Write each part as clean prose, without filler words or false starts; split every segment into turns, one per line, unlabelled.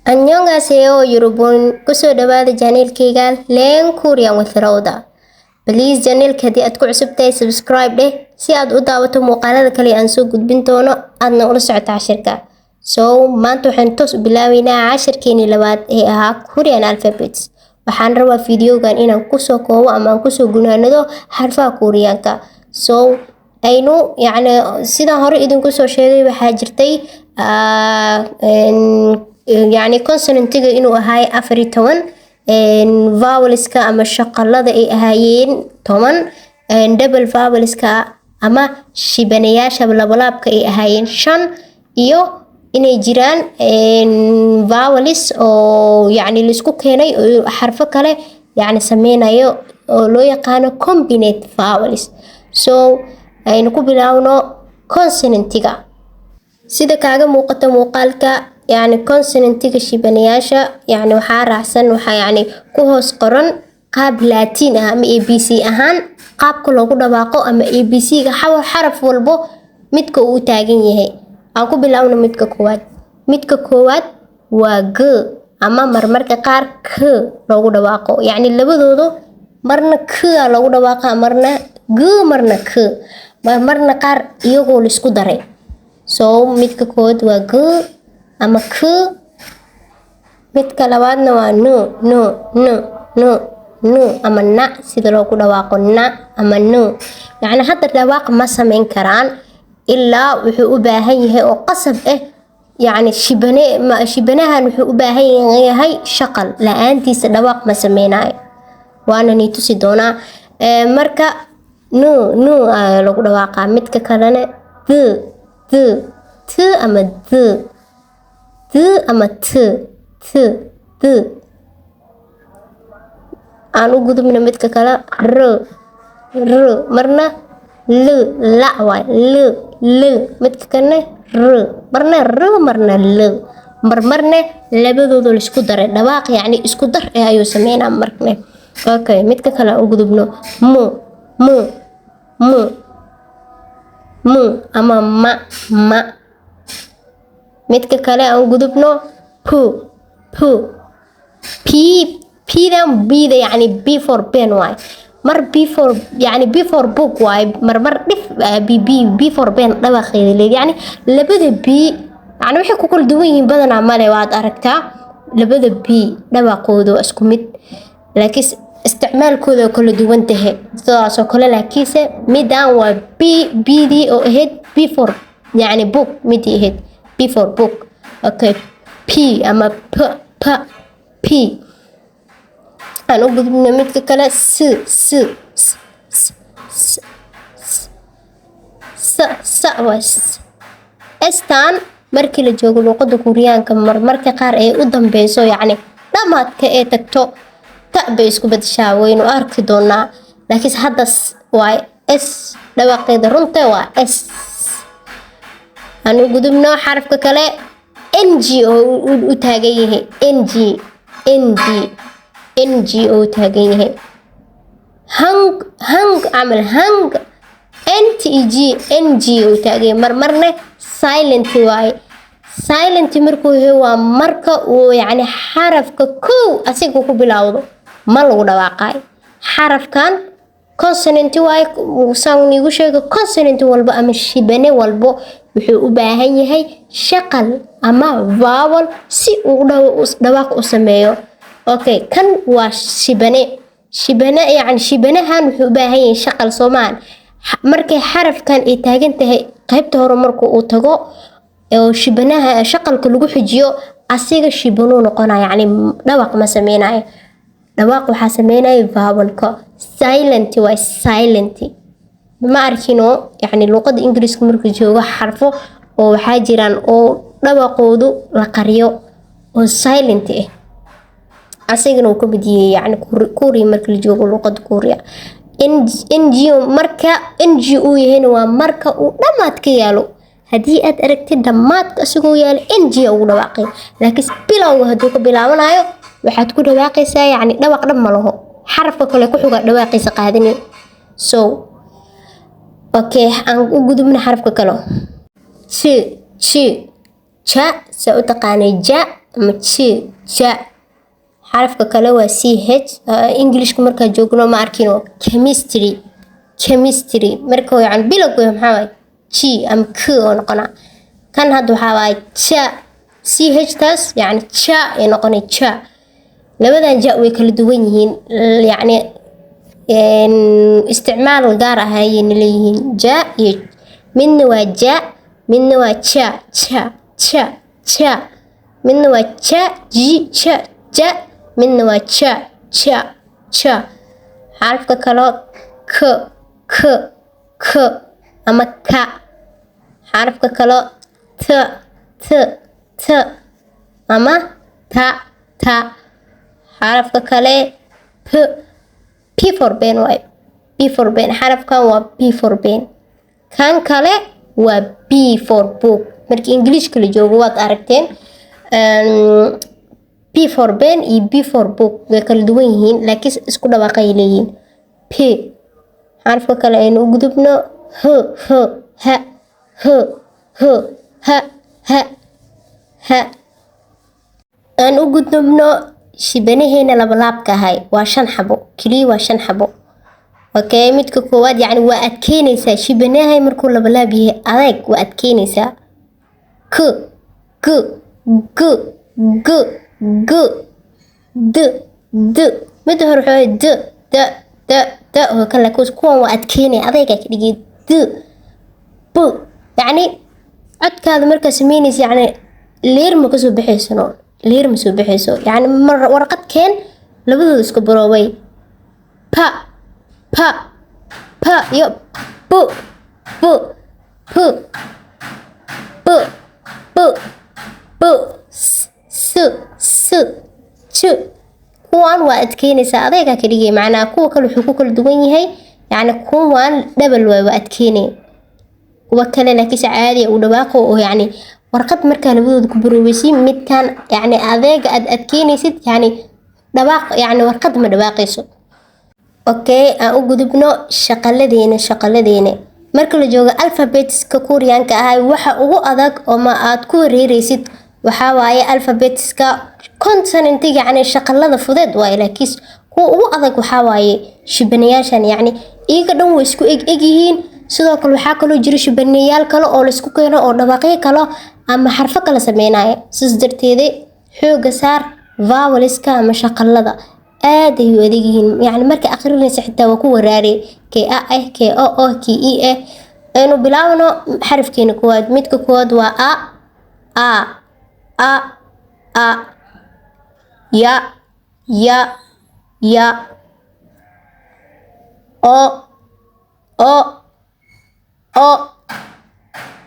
안녕하세요 여러분. kusoo dhawaada channelkayga Leen Korean with Rhoda. Please channelka hadii aad ku cusub tahay subscribe dheh si aad u daawato muuqaalada kale aan soo gudbin doono aadna ula socoto cashirka. So maanta waxaan toos u bilaabeynaa cashirkeeni labaad ee ahaa Korean alphabets. Waxaan rabaa videogan inaan ku soo koobo ama aan ku soo gunaanado xarfaha Koreanka. So aynu sida hore idinku soo sheegay waxaa jirtay consonantiga inuu ahaay 14 vowelska ama shaqalada ay ahaayeen 10 double vowelska ama shibanayaasha labalaabka ay ahaayeen 5 iyo inay jiraan vowels oo la isku keenay oo xarfo kale sameynayo oo loo yaqaan combinate vowels. So aynu ku bilaawno consonantiga sida kaaga muuqato muuqaalka consonantiga shibanayaasha waxaa raacsan waxaa ku hoos qoran qaab Latin ah ama ABC ahaan qaabka loogu dhawaaqo ama ABC ga xaraf walbo midka uu taagan yahay. aan ku bilaawno midka koowaad waa G ama marmarka qaar K loogu dhawaaqo labadoodu marna K loogu dhawaaqa marna G marna K marna qaar iyagoo la isku daray. So midka koowaad waa G ama K, midka labaadna waa no ama na sida loogu dhawaaqo na ama no. hadda dhawaaq ma sameyn karaan ilaa wuxuu u baahan yahay oo qasab shibanahan wuxuu u baahan yahay shaqal la'aantiisa dhawaaq ma sameynayo. waana ni tusi doonaa marka no lagu dhawaaqa. midka kalena t ama ama t aan u gudubno midka kale r marna la waay l midka kalena marna marna labadooda la isku daray dhawaaq isku dar ayuu sameynaa markne. Okay, midka kale aan u gudubno mu ama ma midka kale aan gudubno pu dan bida b for pen waay mar b for book waay mar dhif b for pen dhawaaqeeda leeyahay labada b waxay ku kala duwan yihiin badanaa male waad aragtaa labada b dhawaaqoodu isku mid laakiin isticmaalkooda kala duwan tahay sidaas oo kale laakiinse midaan waa bd oo ahayd b for book midii ahayd b for book. Okay, p ama p aan u gudubno midka kale stan markii la joogo luqada Koreanka marmarka qaar ay u dambeyso dhamaadka ee tagto ta bay isku bedeshaa waynu arki doonaa laakiin hadda waa s dhawaaqeeda runta waa s. aan u gudubno xarafka kale ng oo u taagan yahay ng oo taagan yahay hang amal hang ng oo taagan marmarna silent waay silent markuu yahay waa marka uu xarafka kow asiga ku bilaawdo ma lagu dhawaaqay xarafkan consonant waay saan igu sheego consonant walba ama shibane walbo wuxuu u baahan yahay shaqal ama vowel si uu dhawaaq u sameeyo. Okay, kan waa shibanahan wuxuu u baahan yahay shaqal Soomaan markay xarafkan ay taagan tahay qaybta hore markuu uu tago oo shibanaha shaqalka lagu xijiyo asiga shibano noqonaya dhawaaq ma sameynayo. dhawaaq waxaa sameynaya vowelka silent waa silent ma arkino luqada Ingiriiska markuu joogo xarfo oo waxaa jiraan oo dhawaaqoodu la qariyo oo silent ah asigana uu ka mid yahay Korea markii la joogo luqada Korea. marka ng uu yahay waa marka uu dhamaad ka yaalo hadii aad aragtid dhamaadka asigoo yaalo ng ugu dhawaaqay laakiin bilowga haduu ka bilaabanayo waxaad ku dhawaaqaysaa dhawaaq dhab ma laho xarafka kale ku xuga dhawaaqiisa qaadani. So okay, aan u gudubno xarafka kale cha sa u taqaanay ja ama j ja. xarafka kale waa ch. englishka markaa joogno ma arkino chemistry chemistry marka yani bilowga maxaa waaye g ama k oo noqona. kan hadda waxaa waaye ja ch taas yani ja ay noqonay ja. labadan ja way kala duwan yihiin yani isticmaal gaar ah ayay leeyihiin ja iyo midna waa ja midna waa ja ja ja ja midna waa ja ji ja ja midna waa ja ja ja. xarafka kale k k k ama ka. xarafka kale t t t ama ta ta. xarafka kale p for pen waay p for pen. xarafkan waa p for pen. kan kale waa b for book. markii englishka la joogo waad aragteen p for pen iyo b for book way kala duwan yihiin laakiin isku dhawaaqay leeyihiin p. xarafka kale aynu u gudubno h h ha h h ha ha ha. aan u gudubno shibanaheena labalaabka ahay waa 5 xabo kaliya waa 5 xabo. okay midka koowaad yani waa adkeynaysaa shibanahay markuu labalaab yahay adeeg waa adkeynaysaa k g g g g d d. mid hore waxaa d d d d oo kala kuwan waa adkeynay adeega ka dhigay d b. yani codkaada markaa sameynaysa yani leer ma kasoo baxayso leer ma soo baxayso yani warqad keen labadooda isku baroobay pa pa pa iyo bu bu bu bu bu bu s s j. kuwan waa adkeynaysaa adeega ka dhigay macnaa kuwa kale wuxuu ku kala duwan yahay yani kuwan double waa adkeynay kuwa kale laakiin caadi u dhawaaqo oo yani warqad markaa labadooda ku baroobaysiin midkan yani adeega aad adkeynaysid yani dhawaaq yani warqad ma dhawaaqayso. okay aan u gudubno shaqaladeena marka la joogo alphabetiska Koreanka ah waxa ugu adag oo ma aad ku wareeraysid waxa waaye alphabetiska consonant yani shaqalada fudeed waa laakiin kuwa ugu adag waxa waaye shibanayaashan yani iyaga dhan way isku eg yihiin. sidoo kale waxa kale jira shibanayaal kale oo la isku keeno oo dhawaaqyo kale ama xarfo kala sameynaya sis darteeda xooga saar vowelska ama shaqalada aad ay u adag yihiin yani marka akhrinaysa xitaa waa ku waraare k a eh k o o k e eh. aynu bilaawno xarafkeena koowaad midka koowaad waa a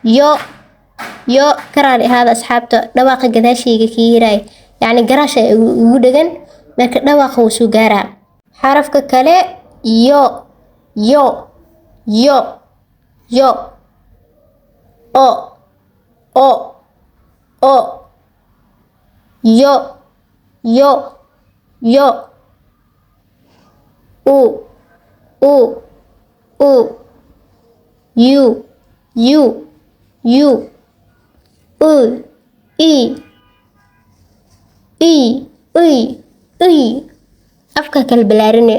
ya yo karaali ahaada asxaabta dhawaaqa gadaashayga ka yiray yani garaash ay ugu dhagan marka dhawaaqa uu soo gaaraa. xarafka kale yo afka kala balaarine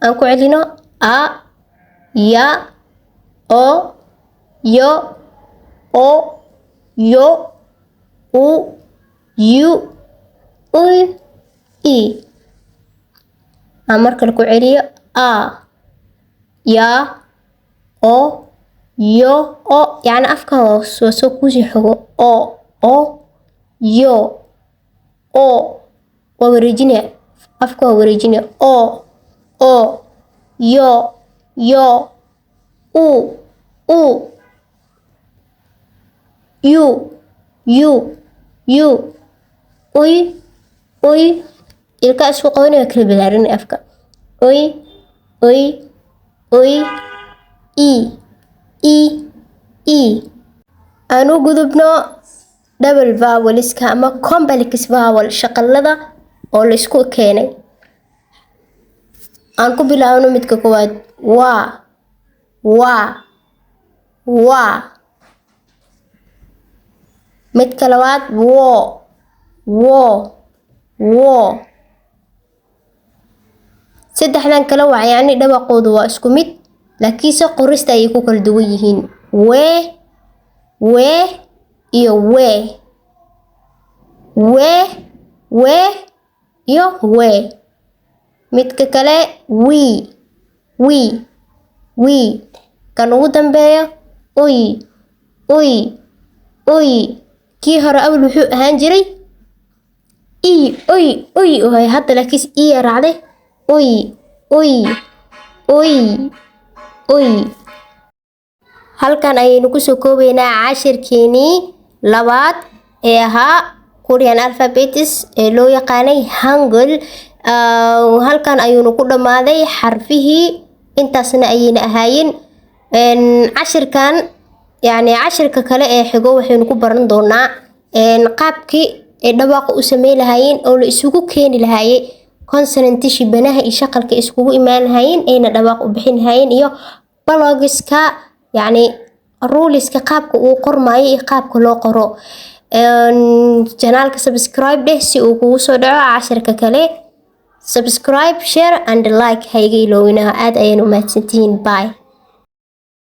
aan ku celino a ya o yo u aan markale ku celiyo a ya o yo yani afka soo kuusii xogo o yo waa wareejinaya afka waa wareejinaya o yo ilka isku qabanaya kala balaarinaya afka aan u gudubno double vowelska ama complex vowel shaqalada oo la isku keenay. aan ku bilaabno midka koowaad waa midka labaad wo saddexdan kale waa yacni dhawaqoodu waa isku mid laakiinse qorista ayay ku kala duwan yihiin wee iyo wee iyo wee midka kale wii kan ugu dambeeyo uy kii hore awal wuxuu ahaan jiray hadda laakiinse iya raacday halkan ayaynu kusoo koobaynaa cashirkeenii labaad ee ahaa Korean alphabets ee loo yaqaanay Hangul. halkan ayuunu ku dhammaaday xarfihii intaasna ayayna ahaayeen cashirkan yacni cashirka kale ee xigo waxaynu ku baran doonaa qaabkii ay dhawaaqa u sameyn lahaayeen oo la isugu keeni lahaayay consonant shibanaha iyo shaqalka iskugu imaan lahaayeen ayna dhawaaq u bixin lahaayeen iyo ballogiska yacni ruleska qaabka uu qormaayo iyo qaabka loo qoro channelka subscribe dheh si uu kugu soo dhaco cashirka kale subscribe share and like hayga iloowina aad ayaan u mahadsantihiin bye